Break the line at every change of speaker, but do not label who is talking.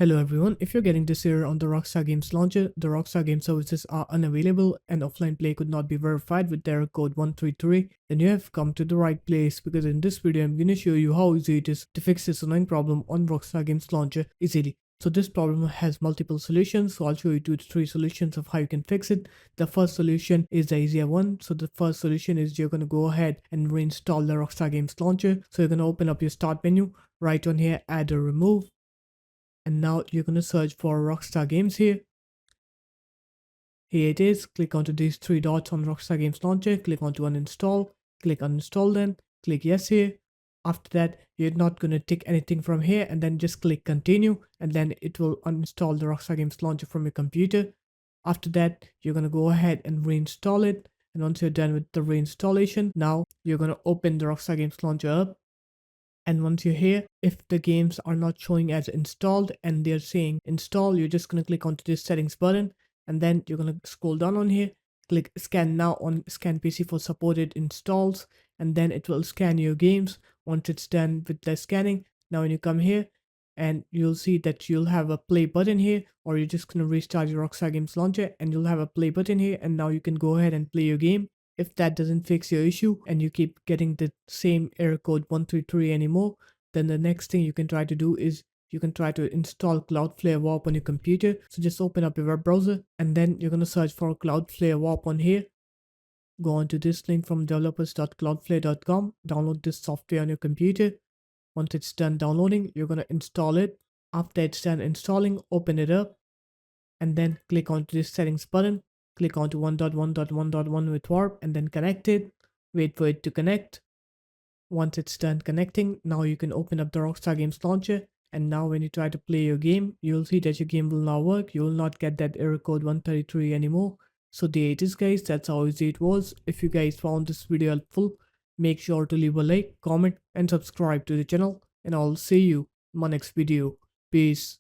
Hello everyone, if you're getting this error on the Rockstar Games Launcher, the Rockstar Game Services are unavailable and offline play could not be verified with the error code 133, then you have come to the right place because in this video I'm going to show you how easy it is to fix this annoying problem on Rockstar Games Launcher easily. So this problem has multiple solutions, so I'll show you 2 to 3 solutions of how you can fix it. The first solution is the easier one. So the first solution is you're going to go ahead and reinstall the Rockstar Games Launcher. So you're going to open up your start menu, right on here, add or remove. And now you're going to search for Rockstar Games here. Here it is. Click onto these 3 dots on Rockstar Games Launcher. Click onto uninstall. Click uninstall then. Click yes here. After that, you're not going to tick anything from here and then just click continue and then it will uninstall the Rockstar Games Launcher from your computer. After that, you're going to go ahead and reinstall it. And once you're done with the reinstallation, now you're going to open the Rockstar Games Launcher up. And once you're here, if the games are not showing as installed and they're saying install, you're just going to click onto this settings button and then you're going to scroll down on here, click scan now on scan PC for supported installs, and then it will scan your games. Once it's done with the scanning, now when you come here and you'll see that you'll have a play button here, or you're just going to restart your Rockstar Games Launcher and you'll have a play button here, and now you can go ahead and play your game. If that doesn't fix your issue and you keep getting the same error code 133 anymore, then the next thing you can try to do is you can try to install Cloudflare Warp on your computer. So just open up your web browser and then you're going to search for Cloudflare Warp on here. Go on to this link from developers.cloudflare.com, download this software on your computer. Once it's done downloading, you're going to install it. After it's done installing, open it up and then click onto this settings button. Click onto 1.1.1.1 with warp and then connect it. Wait for it to connect. Once it's done connecting, now you can open up the Rockstar Games Launcher. And now when you try to play your game, you'll see that your game will now work. You will not get that error code 133 anymore. So there it is guys, that's how easy it was. If you guys found this video helpful, make sure to leave a like, comment and subscribe to the channel. And I'll see you in my next video. Peace.